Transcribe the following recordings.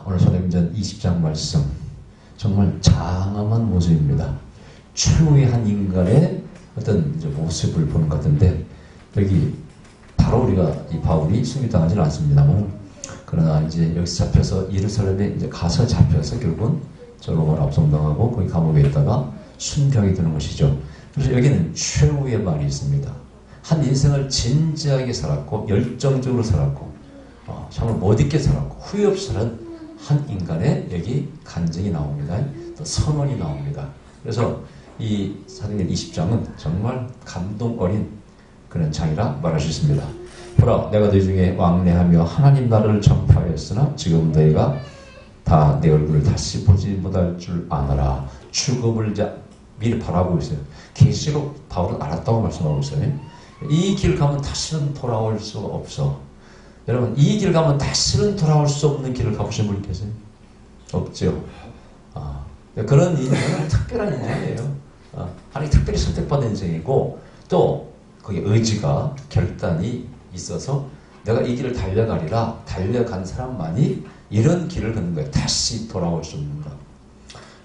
오늘 사도행전 20장 말씀 정말 장엄한 모습입니다. 최후의 한 인간의 어떤 이제 모습을 보는 것 같은데 여기 바로 우리가 이 바울이 순교당하지는 않습니다만 그러나 이제 여기서 잡혀서 예루살렘에 이제 가서 잡혀서 결국은 저 로마로 압송당하고 거기 감옥에 있다가 순교하게 되는 것이죠. 그래서 여기는 최후의 말이 있습니다. 한 인생을 진지하게 살았고 열정적으로 살았고 참으로 못있게 살았고 후회 없이 사는 한 인간의 여기 간증이 나옵니다. 또 선언이 나옵니다. 그래서 이 사도행전 20장은 정말 감동 어린 그런 장이라 말할 수 있습니다. 보라, 내가 너희 중에 왕래하며 하나님 나라를 전파하였으나 지금 너희가 다 내 얼굴을 다시 보지 못할 줄 아노라. 죽음을 이제 미리 바라보고 있어요. 계시록 바울은 알았다고 말씀하고 있어요. 이 길 가면 다시는 돌아올 수가 없어. 여러분, 이 길 가면 다시는 돌아올 수 없는 길을 가보신 분 계세요? 없죠. 그런 인생은 특별한 인생이에요. 하나님 특별히 선택받은 인생이고 또 거기에 의지가 결단이 있어서 내가 이 길을 달려가리라 달려간 사람만이 이런 길을 걷는 거예요. 다시 돌아올 수 없는 것.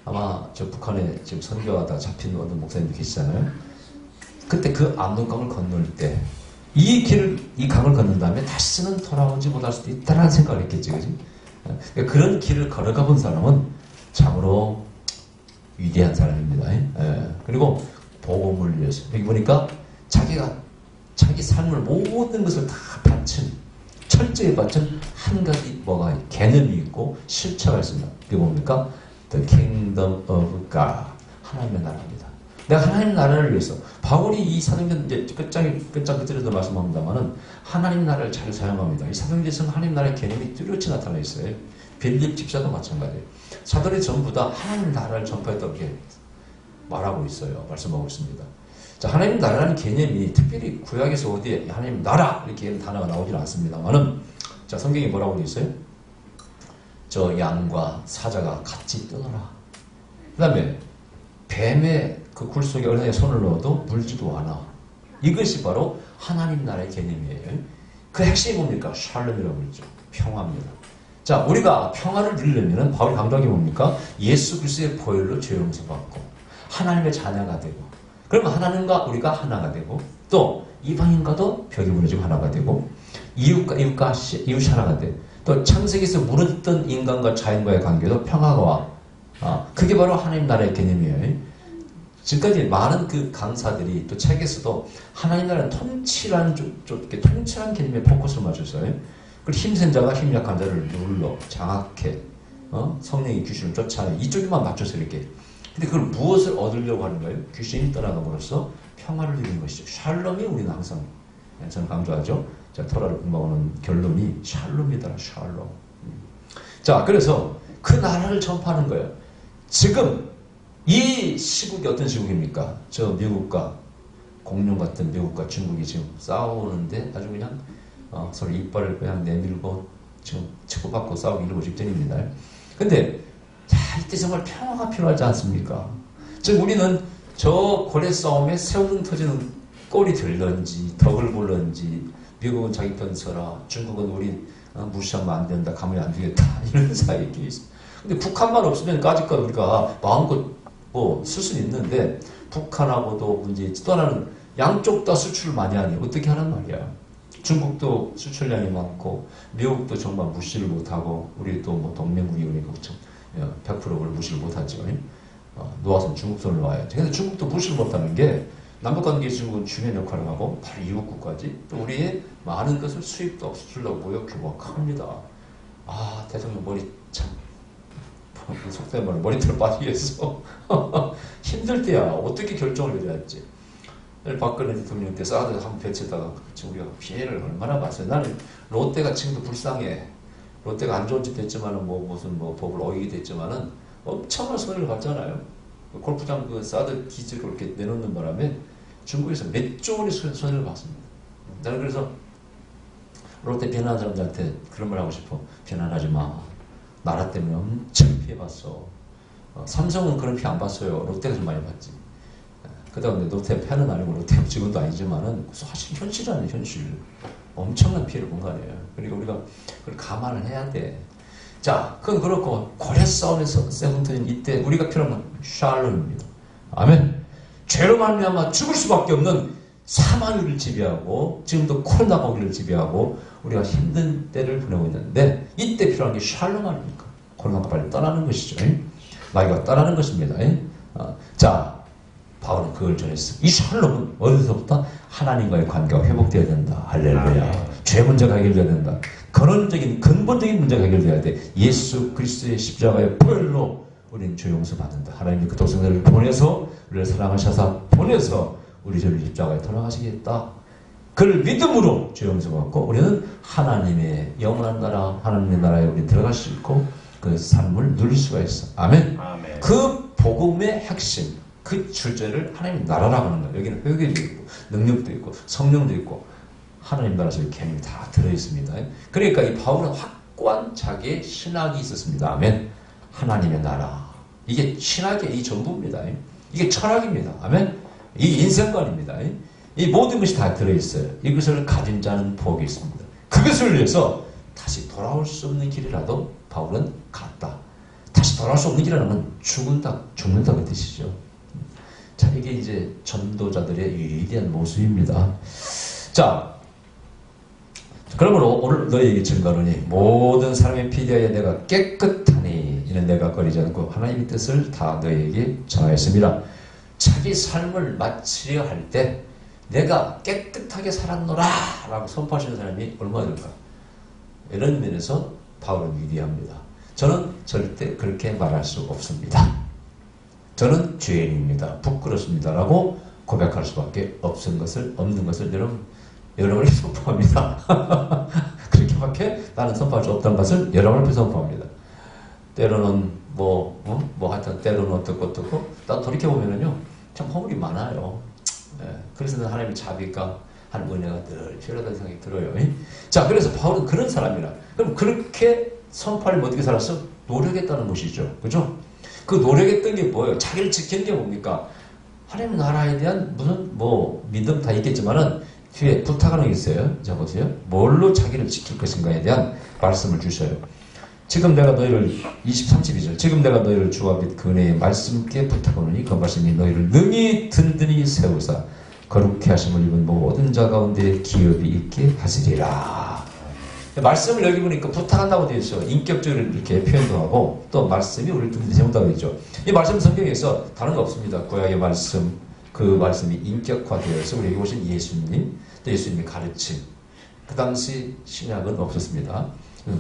아마 저 북한에 지금 선교하다 잡힌 어떤 목사님도 계시잖아요. 그때 그 압록강을 건널 때 이 길을, 이 강을 걷는 다음에 다시는 돌아오지 못할 수도 있다는 생각을 했겠지, 그지? 그런 길을 걸어가 본 사람은 참으로 위대한 사람입니다. 그리고 복음을 위해서. 여기 보니까 자기 삶을 모든 것을 다 바친, 철저히 바친 한 가지 뭐가 개념이 있고 실체가 있습니다. 그게 뭡니까? The Kingdom of God. 하나님의 나라입니다. 내가 하나님 나라를 위해서. 바울이 이 사도행전 이제 끝장에도 말씀합니다만은 하나님 나라를 잘 사용합니다. 이 사도행전에서는 하나님 나라의 개념이 뚜렷이 나타나 있어요. 빌립 집사도 마찬가지예요. 사도들이 전부 다 하나님 나라를 전파했다고 이렇게 말하고 있어요. 말씀하고 있습니다. 자, 하나님 나라라는 개념이 특별히 구약에서 어디에 하나님 나라 이렇게 단어가 나오질 않습니다만은 자, 성경에 뭐라고 되어 있어요? 저 양과 사자가 같이 뜨너라. 그 다음에 뱀의 그 굴 속에 어린아이가 손을 넣어도 물지도 않아. 이것이 바로 하나님 나라의 개념이에요. 그 핵심이 뭡니까? 샬롬이라고 그러죠. 평화입니다. 자, 우리가 평화를 누리려면 바울이 강조한 게 뭡니까? 예수 그리스도의 보혈로 죄 용서받고 하나님의 자녀가 되고 그러면 하나님과 우리가 하나가 되고 또 이방인과도 벽이 무너지고 하나가 되고 이웃 하나가 되고 또 창세기에서 무너졌던 인간과 자연과의 관계도 평화가 와. 그게 바로 하나님 나라의 개념이에요. 지금까지 많은 그 강사들이 또 책에서도 하나님 나라는 통치라는 통치라는 개념에 포커스를 맞췄어요. 그리고 힘센 자가 힘 약한 자를 눌러 장악해 성령이 귀신을 쫓아내 이쪽에만 맞춰서 이렇게. 근데 그걸 무엇을 얻으려고 하는 거예요? 귀신이 떠나감으로써 평화를 누리는 것이죠. 샬롬이 우리는 항상 저는 강조하죠. 자, 토라를 공부하는 결론이 샬롬이다. 샬롬. 자, 그래서 그 나라를 전파하는 거예요. 지금 이 시국이 어떤 시국입니까? 저 미국과 공룡 같은 미국과 중국이 지금 싸우는데 아주 그냥 서로 이빨을 그냥 내밀고 지금 치고받고 싸우기 일보 직전입니다. 근데 자, 이때 정말 평화가 필요하지 않습니까? 즉 우리는 저 고래 싸움에 새우등 터지는 꼴이 들런지 덕을 볼런지 미국은 자기 편 서라 중국은 우리 무시하면 안 된다 가만히 안 되겠다 이런 사이에 끼어 있어. 근데 북한만 없으면 까짓거 우리가 마음껏 쓸 수는 있는데 북한하고도 문제 또 하나는 양쪽 다 수출을 많이 하니 어떻게 하란 말이야. 중국도 수출량이 많고 미국도 정말 무시를 못하고 우리 또 뭐 동맹국이니까 100% 그걸 무시를 못하죠. 놓아서 중국 손을 놔야지. 근데 중국도 무시를 못하는 게 남북관계에 중국은 중요한 역할을 하고 바로 이웃국까지 또 우리의 많은 것을 수입도 없이 수출도 모여 규모합니다. 대통령 머리 참 속된 말로 머리털 빠지겠어. 힘들 때야 어떻게 결정을 내려야 할지. 박근혜 대통령 때 사드 한번 배치다가 우리가 피해를 얼마나 봤어요. 나는 롯데가 지금도 불쌍해. 롯데가 안 좋은 짓 됐지만은 무슨 법을 어기게 됐지만은 엄청난 손해를 봤잖아요. 골프장 그 사드 기지를 그렇게 내놓는 바람에 중국에서 몇 조 원의 손해를 봤습니다. 나는 그래서 롯데 비난하는 사람들한테 그런 말 하고 싶어. 비난하지 마. 나라 때문에 엄청 피해봤어. 삼성은 그런 피해 안 봤어요. 롯데가 좀 많이 봤지. 그 다음에 롯데 팬은 아니고 롯데 직원도 아니지만은 사실 현실 아니에요, 현실. 엄청난 피해를 본 거 아니에요. 그러니까 우리가 그걸 감안을 해야 돼. 자, 그건 그렇고 고레 싸움에서 세븐틴 이때 우리가 필요한 건 샬롬입니다. 아멘. 죄로 말미암아 죽을 수밖에 없는 사망을 지배하고 지금도 코로나가 우리를 지배하고 우리가 힘든 때를 보내고 있는데 이때 필요한 게 샬롬 아닙니까? 코로나가 빨리 떠나는 것이죠. 마귀가 떠나는 것입니다. 자, 바울은 그걸 전했어. 이 샬롬은 어디서부터 하나님과의 관계가 회복되어야 된다. 할렐루야. 죄 문제가 해결돼야 된다. 근본적인 문제가 해결돼야 돼. 예수 그리스도의 십자가의 보혈로 우리는 죄 용서 받는다. 하나님이 그 독생자를 보내서 우리를 사랑하셔서 보내서 우리 죄를 십자가에 돌아가시겠다. 그를 믿음으로 죄 용서 받고 우리는 하나님의 영원한 나라, 하나님의 나라에 우리 들어갈 수 있고 그 삶을 누릴 수가 있어. 아멘. 아멘. 그 복음의 핵심, 그 주제를 하나님 나라라고 하는 거예요. 여기는 회개도 있고 능력도 있고 성령도 있고 하나님 나라 속에 개념이 다 들어있습니다. 그러니까 이 바울은 확고한 자기의 신학이 있었습니다. 아멘. 하나님의 나라. 이게 신학의 이 전부입니다. 이게 철학입니다. 아멘. 이 인생관입니다. 이 모든 것이 다 들어있어요. 이것을 가진 자는 복이 있습니다. 그것을 위해서 다시 돌아올 수 없는 길이라도 바울은 갔다. 다시 돌아올 수 없는 길이라는 건 죽는다 그 뜻이죠. 자, 이게 이제 전도자들의 위대한 모습입니다. 자, 그러므로 오늘 너희에게 증거하노니 모든 사람의 피디하여 내가 깨끗하니 이는 내가 거리지 않고 하나님의 뜻을 다 너희에게 전하였습니다. 자기 삶을 마치려 할 때 내가 깨끗하게 살았노라 라고 선포하시는 사람이 얼마나 될까? 이런 면에서 바울은 위대합니다. 저는 절대 그렇게 말할 수 없습니다. 저는 죄인입니다. 부끄럽습니다. 라고 고백할 수밖에 없는 것을 여러분이 선포합니다. 그렇게밖에 나는 선포할 수 없다는 것을 여러분 앞에 선포합니다. 때로는 하여튼 때로는 어떻고 난 돌이켜보면은요 참 허물이 많아요. 그래서 하나님의 자비가 하는 은혜가 늘 필요하다는 생각이 들어요. 자, 그래서 바울은 그런 사람이라. 그럼 그렇게 선포하려면 어떻게 살았어? 노력했다는 것이죠. 그죠? 그 노력했던 게 뭐예요? 자기를 지키는 게 뭡니까? 하나님 나라에 대한 무슨 믿음 다 있겠지만은 뒤에 부탁하는 게 있어요. 자, 보세요. 뭘로 자기를 지킬 것인가에 대한 말씀을 주셔요. 지금 내가 너희를 32절 지금 내가 너희를 주와 및 그네의 말씀께 부탁하노니 그 말씀이 너희를 능히 든든히 세우사 거룩히 하심을 입은 모든 자 가운데 기업이 있게 하시리라. 말씀을 여기 보니까 부탁한다고 되어 있어요. 인격적으로 이렇게 표현도 하고 또 말씀이 우리를 든든히 세운다고 되어 있죠. 이 말씀 성경에서 다른 거 없습니다. 구약의 말씀, 그 말씀이 인격화되어서 우리에게 오신 예수님, 또 예수님의 가르침. 그 당시 신약은 없었습니다.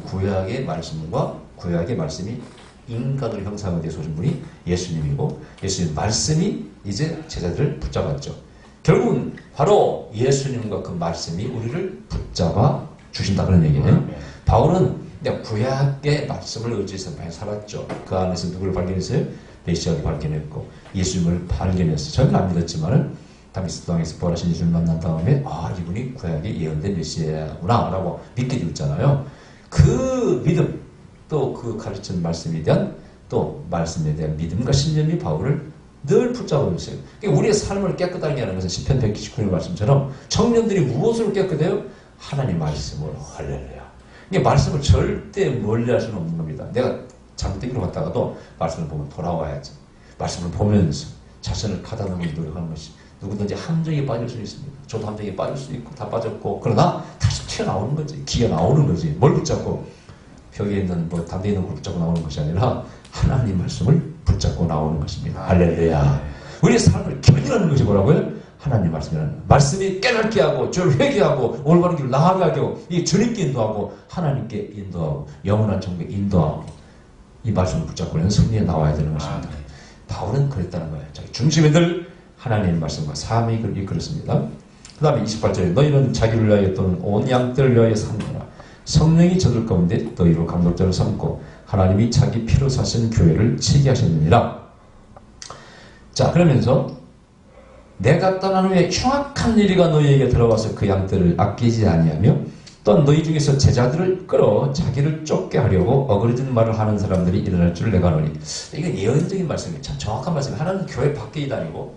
구약의 말씀과 구약의 말씀이 인간으로 형상화되어 오신 분이 예수님이고 예수님 말씀이 이제 제자들을 붙잡았죠. 결국은 바로 예수님과 그 말씀이 우리를 붙잡아 주신다 그런 얘기예요. 바울은 구약의 말씀을 의지해서 많이 살았죠. 그 안에서 누구를 발견했어요? 메시아를 발견했고 예수님을 발견했어요. 저는 안 믿었지만은 다미스 땅에서 부활하신 예수님을 만난 다음에 이분이 구약의 예언된 메시아구나 라고 믿게 되었잖아요. 그 믿음 또 그 가르친 말씀에 대한 또 말씀에 대한 믿음과 신념이 바울을 늘 붙잡고 있어요. 우리의 삶을 깨끗하게 하는 것은 시편 129의 말씀처럼 청년들이 무엇으로 깨끗해요? 하나님 말씀으로. 할렐루야. 이게 말씀을 절대 멀리할 수는 없는 겁니다. 내가 잘못된 길로 갔다가도 말씀을 보면 돌아와야지. 말씀을 보면서 자신을 가다듬는 노력하는 것이 누구든지 함정에 빠질 수 있습니다. 저도 함정에 빠질 수 있고 다 빠졌고 그러나 다시 튀어나오는 거지. 기가 나오는 거지. 뭘 붙잡고 벽에 있는 담대에 있는 걸 붙잡고 나오는 것이 아니라 하나님 말씀을 붙잡고 나오는 것입니다. 할렐루야. 우리의 삶을 견인하는 것이 뭐라고요? 하나님 말씀이라는 말씀이 깨닫게 하고 저를 회개하고 올바른 길을 나아가게 하고 이 주님께 인도하고 하나님께 인도하고 영원한 정부에 인도하고 이 말씀을 붙잡고 있는 승리에 나와야 되는 것입니다. 바울은 그랬다는 거예요. 자기 중심에 늘 하나님의 말씀과 삶이 이끌었습니다. 그 다음에 28절에 너희는 자기를 위하여 또는 온 양떼를 위하여 삼거나 성령이 저들 가운데 너희로 감독자를 삼고 하나님이 자기 피로 사신 교회를 치게 하셨느니라. 자, 그러면서 내가 떠난 후에 흉악한 일이가 너희에게 들어와서 그 양떼를 아끼지 아니하며 또한 너희 중에서 제자들을 끌어 자기를 쫓게 하려고 어그러진 말을 하는 사람들이 일어날 줄 내가 아노니. 이건 예언적인 말씀이에요. 참 정확한 말씀이에요. 하나는 교회 밖에 이단이고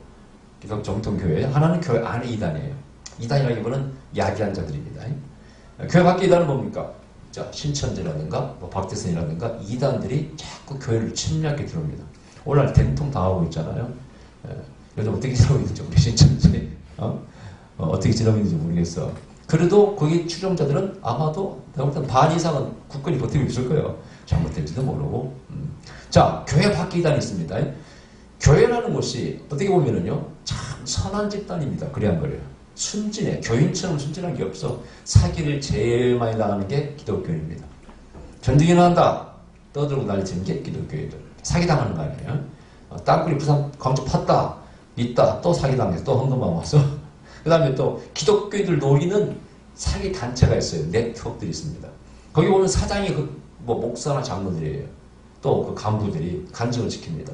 기독 정통교회, 하나는 교회 안에 이단이에요. 이단이라기보다는 야기한 자들입니다. 교회 밖에 이단은 뭡니까? 자, 신천지라든가 뭐 박대선이라든가 이단들이 자꾸 교회를 침략해 들어옵니다. 오늘날 된통 당하고 있잖아요. 요즘 어떻게 지내고 있는지 우리 신천지 어떻게 지내고 있는지 모르겠어. 그래도 거기 추종자들은 아마도 내가 볼 땐 반 이상은 굳건히 버티고 있을 거예요. 잘못될지도 모르고. 자, 교회 밖에 이단이 있습니다. 교회라는 곳이 어떻게 보면은요, 참 선한 집단입니다. 그래 안 그래요? 순진해. 교인처럼 순진한 게 없어. 사기를 제일 많이 당하는 게 기독교인입니다. 전쟁이 나간다. 떠들고 난리치는 게 기독교인들. 사기당하는 거 아니에요? 땅굴이 부산 광주 팠다. 있다. 또 사기당해서 또 헌금하고 와서. 그 다음에 또 기독교인들 노리는 사기 단체가 있어요. 네트워크들이 있습니다. 거기 오는 사장이 뭐 목사나 장로들이에요. 또 그 간부들이 간증을 지킵니다.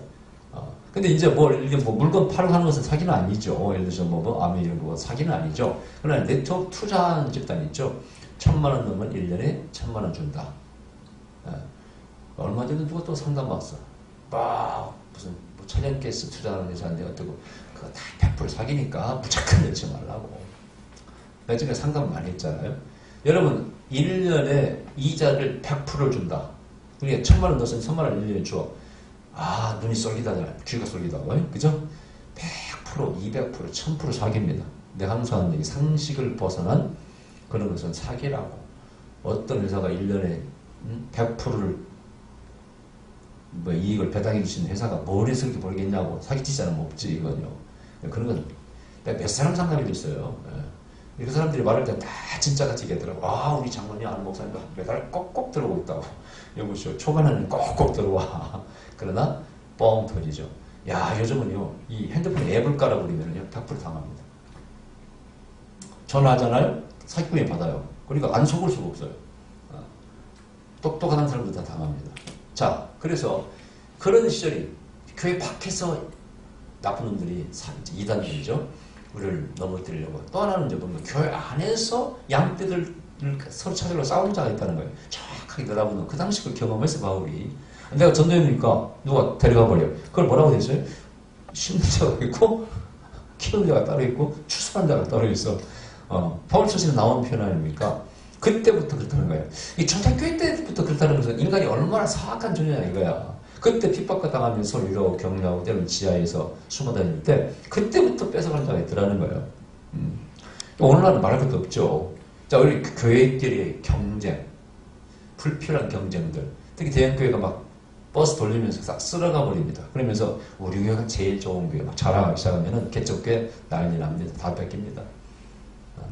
근데 이제 뭐 물건 팔고 하는 것은 사기는 아니죠. 예를 들어서 뭐 아메 이런 거 사기는 아니죠. 그러나 네트워크 투자하는 집단이 있죠. 1,000만 원 넣으면 1년에 1,000만 원 준다. 얼마 전에 누가 또 상담 왔어. 막 무슨 뭐 천연가스 투자하는 회사인데 어떻고 그거 다 100% 사기니까 무조건 넣지 말라고. 나중에 상담 많이 했잖아요. 여러분 1년에 이자를 100%를 준다. 그게 1,000만 원 넣었으면 1,000만 원 1년에 줘. 아, 눈이 쏠기다잖아요. 귀가 쏠기다고. 그죠? 100%, 200%, 1000% 사기입니다. 내가 항상 하는 얘기, 상식을 벗어난 그런 것은 사기라고. 어떤 회사가 1년에 100%를 뭐 이익을 배당해 주시는 회사가 뭘 해서 그렇게 벌겠냐고. 사기치지 않으면 없지, 이건요. 그런 건 몇 사람 상담이 됐어요. 그 사람들이 말할 때 다 진짜같이 얘기하더라고. 아, 우리 장로님 아는 목사님도 매달 꼭꼭 들어오고 있다고. 여보시오, 초반에는 꼭꼭 들어와. 그러나 뻥 터지죠. 야, 요즘은요, 이 핸드폰 앱을 깔아버리면요, 100% 당합니다. 전화하잖아요? 사기꾼이 받아요. 그러니까 안 속을 수가 없어요. 똑똑한 사람들 다 당합니다. 자, 그래서 그런 시절이 교회 밖에서 나쁜 놈들이 이단들이죠. 우리를 넘어뜨리려고. 또 하나는 이제 보면 교회 안에서 양떼들 서로 찾으려고 싸우는 자가 있다는 거예요. 정확하게 내다보는 그 당시 그 경험했어, 바울이. 내가 전도해놓으니까 누가 데려가 버려요. 그걸 뭐라고 됐어요? 심는 자가 있고, 키우는 자가 따로 있고, 추수하는 자가 따로 있어. 바울 처신에 나오는 표현 아닙니까? 그때부터 그렇다는 거예요. 이 초대교회 때부터 그렇다는 것은 인간이 얼마나 사악한 존재냐 이거야. 그때 핍박과 당하면서 위로 격려하고 때는 지하에서 숨어 다닐 때 그때부터 뺏어간 자가 있더라는 거예요. 오늘날은 말할 것도 없죠. 자, 우리 교회끼리 경쟁, 불필요한 경쟁들. 특히 대형교회가 막 버스 돌리면서 싹 쓸어가 버립니다. 그러면서 우리 교회가 제일 좋은 교회 막 자랑하기 시작하면은 개척교회 난리 납니다. 다 뺏깁니다.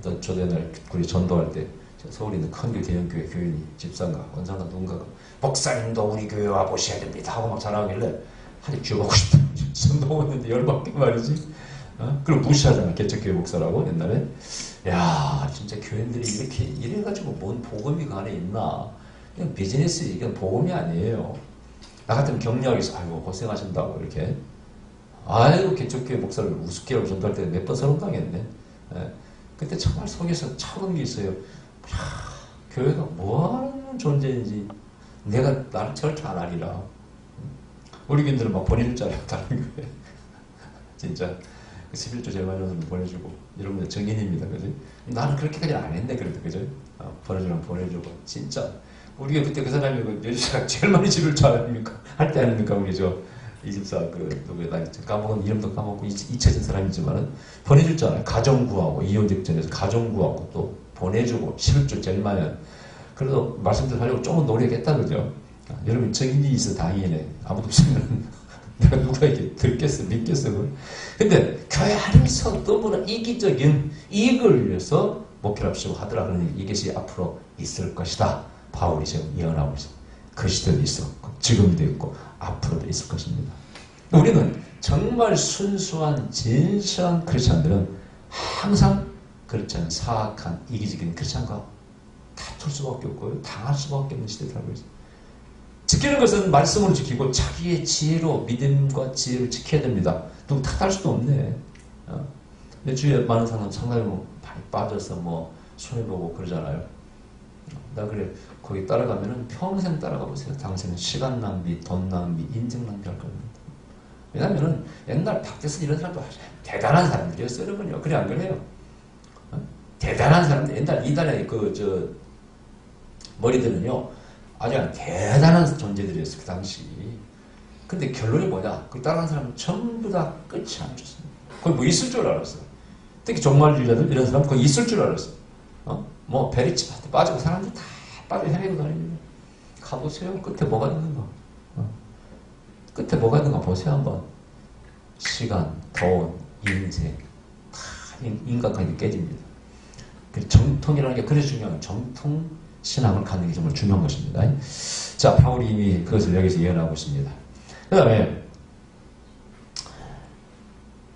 또 저도 옛날 우리 전도할 때 서울에 있는 큰 교회 대형교회 교인이 집사인가 원사가 누군가가 목사님도 우리 교회 와 보셔야 됩니다 하고 막 자랑하길래 한대 기어가고 싶다. 전도 오는데 열받게 말이지. 그럼 무시하잖아. 개척교회 목사라고 옛날에. 야, 진짜 교인들이 이렇게 이래가지고 뭔 복음이 그 안에 있나. 그냥 비즈니스, 이건 복음이 아니에요. 나 같으면 격려하기 위해서 아이고 고생하신다고 이렇게. 아이고 개척교회 목사를 우습게 하고 전도할 때 몇 번 서름당했네. 그때 정말 속에서 차가운 게 있어요. 야, 교회가 뭐하는 존재인지 내가 나를 저렇게 안 하리라. 우리 교인들은 막 보내줄 줄 알았다는 거예요. 진짜 11조 제만원을 보내주고 이런 분 정인입니다. 그지? 나는 그렇게까지는 안 했네. 그래도 그죠? 보내주면 보내주고 진짜 우리가 그때 그 사람이 그 여자가 제일 많이 지를 줄 아닙니까? 할 때 아닙니까? 우리 이 집사 누구야? 나 까먹은 이름도 까먹고 잊혀진 사람이지만은 보내줄 줄 알아요. 가정 구하고 이혼 직전에서 가정 구하고 또 보내주고 11조 제일 많이. 그래도 말씀드려 하려고 조금 노력했다 그죠? 여러분 정인이 있어 다행이네. 아무도 없으면 내가 누가에게 듣겠어 믿겠어. 근데 교회 안에서 너무나 이기적인 이익을 위해서 목회를 합시고 하더라. 그러니 이것이 앞으로 있을 것이다. 바울이 지금 예언하고 있어. 그 시대도 있었고 지금도 있고 앞으로도 있을 것입니다. 우리는 정말 순수한 진실한 크리스찬들은 항상 그렇지 않은 사악한 이기적인 크리스찬과 다툴 수밖에 없고요. 당할 수밖에 없는 시대에 살고 있어요. 지키는 것은 말씀으로 지키고 자기의 지혜로 믿음과 지혜를 지켜야 됩니다. 누구 탓할 수도 없네. 근데 주위에 많은 사람 상당히 많이 빠져서 뭐 손해보고 그러잖아요. 나 그래 거기 따라가면은 평생 따라가 보세요. 당신은 시간 낭비, 돈 낭비, 인생 낭비할 겁니다. 왜냐면은 옛날 박대선 이런 사람도 대단한 사람들이었어요, 여러분요. 그래 안 그래요? 대단한 사람들, 옛날 이단에 머리들은요, 아주 대단한 존재들이었어요, 그 당시. 근데 결론이 뭐냐? 그 따라하는 사람은 전부 다 끝이 안 좋습니다. 거기 뭐 있을 줄 알았어요. 특히 종말주의자들, 이런 사람 거기 있을 줄 알았어요. 뭐, 베리치한테 빠지고 사람들 다 빠져 헤매고 다닙니다. 가보세요. 끝에 뭐가 있는가? 끝에 뭐가 있는가 보세요, 한번. 시간, 돈, 인생, 다 인간관계 깨집니다. 정통이라는 게 그래서 중요한 정통 신앙을 갖는 게 정말 중요한 것입니다. 자, 바울이 이미 그것을 여기서 예언하고 있습니다. 그 다음에,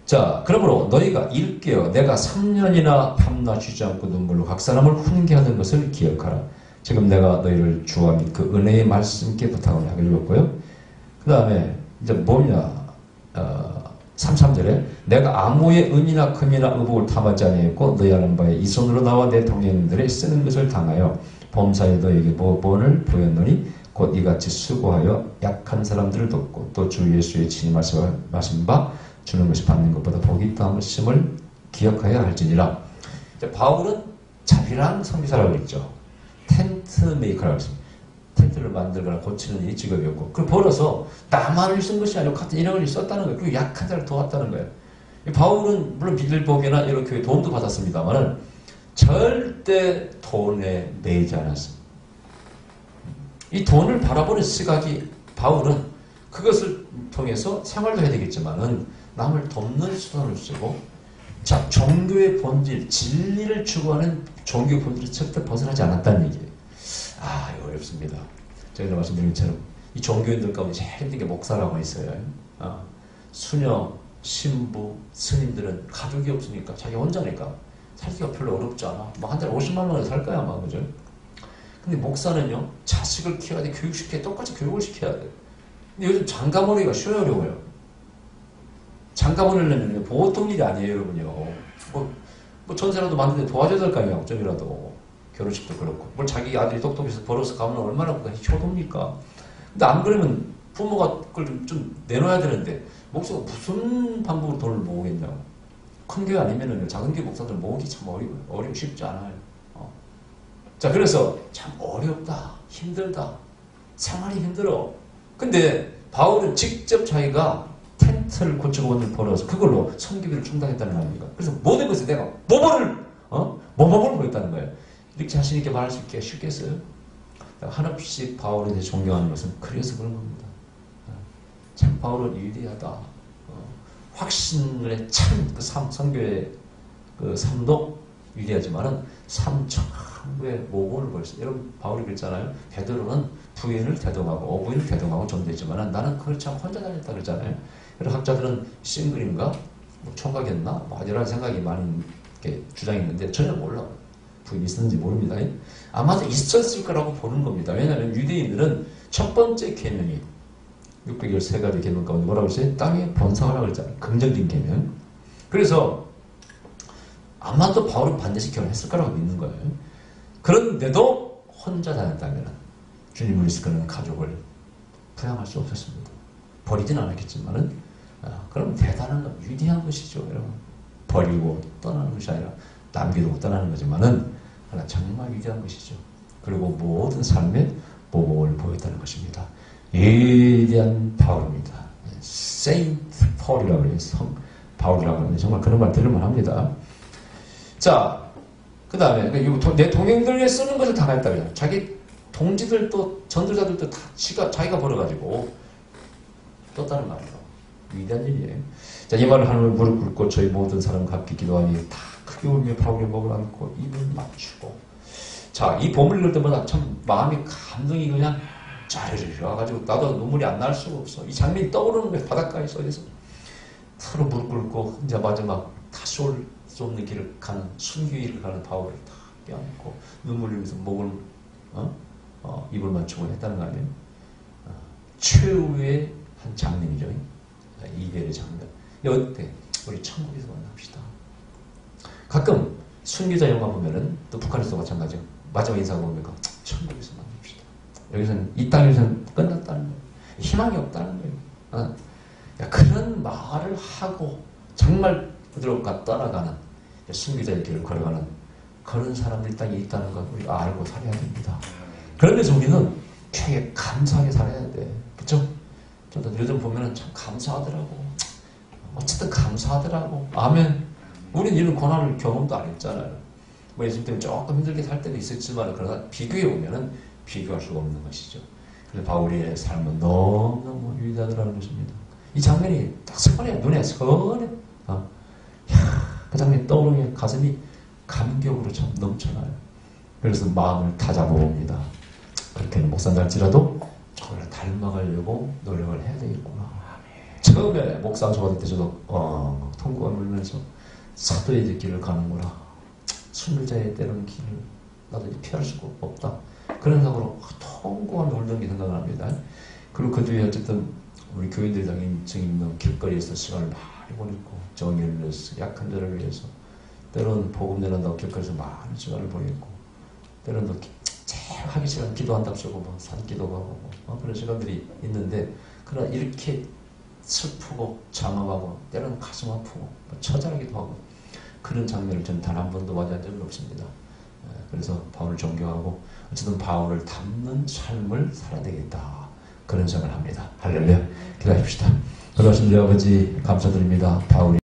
자, 그러므로 너희가 일깨어 내가 3년이나 밤낮 쉬지 않고 눈물로 각 사람을 훈계하는 것을 기억하라. 지금 내가 너희를 주와 및 그 은혜의 말씀께 부탁을 하고 읽었고요. 그 다음에 이제 뭐냐, 33절에 내가 아무의 은이나 금이나 의복을 탐하지 아니했고 너희 하는 바에 이 손으로 나와 내 동행들의 쓰는 것을 당하여 범사에 너희에게 보본을 보였노니 곧 이같이 수고하여 약한 사람들을 돕고 또 주 예수의 친히 말씀 바 주는 것이 받는 것보다 복이 있다 함을 기억하여야 할지니라. 바울은 자비랑 선교사라고 했죠. 텐트 메이커라고 했습니다. 텐트를 만들거나 고치는 이 직업이었고, 그걸 벌어서 나만을 쓴 것이 아니고 같은 일행을 썼다는 거예요. 그리고 약한 자를 도왔다는 거예요. 바울은 물론 빌립보교나 이런 교회 도움도 받았습니다만 절대 돈에 매이지 않았습니다. 이 돈을 바라보는 시각이, 바울은 그것을 통해서 생활도 해야 되겠지만은 남을 돕는 수단을 쓰고, 자, 종교의 본질, 진리를 추구하는 종교의 본질을 절대 벗어나지 않았다는 얘기예요. 아, 이거 어렵습니다. 제가 말씀드린 것처럼 이 종교인들 가운데 제일 힘든 게 목사라고 있어요. 수녀, 신부, 스님들은 가족이 없으니까 자기 혼자니까 살기가 별로 어렵지 않아. 뭐 한 달에 50만 원에 살 거야, 아마. 그죠? 근데 목사는요, 자식을 키워야 돼, 교육시켜야 돼, 똑같이 교육을 시켜야 돼. 근데 요즘 장가머리가 쉬워요, 어려워요? 장가머리려면 보통 일이 아니에요, 여러분요. 뭐 전세라도 만드는데 도와줘야 될 거 아니에요, 좀이라도. 결혼식도 그렇고. 뭘 자기 아들이 똑똑해서 벌어서 가면 얼마나 효도입니까? 근데 안 그러면 부모가 그걸 좀 내놔야 되는데, 목사가 무슨 방법으로 돈을 모으겠냐고. 큰 교회 아니면은 작은 교회 목사들 모으기 참 어려워, 쉽지 않아요. 자, 그래서 참 어렵다, 힘들다, 생활이 힘들어. 근데 바울은 직접 자기가 텐트를 고치고 오늘 벌어서 그걸로 선교비를 충당했다는 거 아닙니까? 그래서 모든 것을 내가 모범을 보였다는 거예요. 이렇게 자신있게 말할 수 있게 쉽겠어요? 한없이 바울에 대해 존경하는 것은 그래서 그런 겁니다. 참 바울은 위대하다. 확신의 참 그 선교의 그 삶도 위대하지만은 삶 전부의 모범을 보였어요. 여러분, 바울이 그랬잖아요. 베드로는 부인을 대동하고 어부인을 대동하고 전도했지만은 나는 그걸 참 혼자 다녔다 그랬잖아요. 그래서 학자들은 싱글인가? 뭐 총각이었나? 뭐 여러 생각이 많은 게 주장이 있는데 전혀 몰라. 부인이 있었는지 모릅니다. 아마도 있었을 거라고 보는 겁니다. 왜냐하면 유대인들은 첫 번째 개념이 613가지 개념 가운데 뭐라고 했어요? 땅에 번성하라고 했잖아요. 긍정적인 개념. 그래서 아마도 바울은 반드시 결혼했을 거라고 믿는 거예요. 그런데도 혼자 다녔다면 주님을 이끌는 가족을 부양할 수 없었습니다. 버리진 않았겠지만은 그럼 대단한 것, 위대한 것이죠. 여러분. 버리고 떠나는 것이 아니라 남기고 떠나는 거지만은 정말 위대한 것이죠. 그리고 모든 삶에 모범을 보였다는 것입니다. 위대한 바울입니다. 세인트 폴이라고 해요. 성 바울이라고 하는데 정말 그런 말 들을만 합니다. 자, 그 다음에 내 동행들에 쓰는 것을 당했다 그래요. 자기 동지들도 전도자들도 다 자기가 벌어가지고 떴다는 말이에요. 위대한 일이에요. 자, 이 말을 하는 무릎 꿇고 저희 모든 사람 함께 기도하니 다 크게 울며 바울의 목을 안고 입을 맞추고. 자, 이 본을 읽을 때마다 참 마음이 감동이 그냥 짜르르 와가지고 나도 눈물이 안 날 수가 없어. 이 장면이 떠오르는 거예요. 바닷가에 서서 서로 무릎 꿇고 이제 마지막 다시 올 수 없는 길을 가는 순교일을 가는 바울을 다 껴안고 눈물 흘리면서 목을 입을 맞추고 했다는 거 아니에요? 최후의 한 장면이죠. 이별의 장면. 어때? 우리 천국에서 만납시다. 가끔 순교자 영화 보면은 또 북한에서 마찬가지예요. 마지막 인사 보면 천국에서 만납시다. 여기서는 이 땅에서는 끝났다는 거예요. 희망이 없다는 거예요. 그런 말을 하고 정말 그들과 떠나가는 순교자의 길을 걸어가는 그런 사람들이 땅에 있다는 걸 우리가 알고 살아야 됩니다. 그러면서 우리는 되게 감사하게 살아야 돼. 그쵸? 저도 요즘 보면은 참 감사하더라고. 어쨌든 감사하더라고. 아멘. 우린 이런 고난을 경험도 안 했잖아요. 뭐 예수님 때문에 조금 힘들게 살 때도 있었지만, 그러나 비교해 보면은 비교할 수가 없는 것이죠. 그래서 바울의 삶은 너무너무 위대하더라는 것입니다. 이 장면이 딱 선해, 눈에 선해. 그 장면이 떠오르면 가슴이 감격으로 참 넘쳐나요. 그래서 마음을 다잡아봅니다. 그렇게는 목사날지라도 저를 닮아가려고 노력을 해야 되겠구나. 처음에 목사 좋아할 때 저도 통곡을 울면서 사도의 길을 가는구나. 순교자의 때는 길을 나도 피할 수가 없다. 그런 생각으로 통곡하며 울던 게 생각납니다. 그리고 그 뒤에 어쨌든 우리 교인들이 당연히 있는 길거리에서 시간을 많이 보냈고, 정의를 위해서, 약한 자를 위해서, 때로는 복음 전한다고 길거리에서 많은 시간을 보냈고, 때로는 또 제일 하기 싫은 기도한답시고 뭐 산기도가 하고 그런 시간들이 있는데, 그러나 이렇게 슬프고 장엄하고 때로는 가슴 아프고 뭐 처절하기도 하고 그런 장면을 저는 단 한 번도 맞이한 적은 없습니다. 그래서 바울을 존경하고 어쨌든 바울을 닮는 삶을 살아야 되겠다, 그런 생각을 합니다. 할렐루야. 기도하십시다. 돌아가신 우리 아버지 감사드립니다. 바울이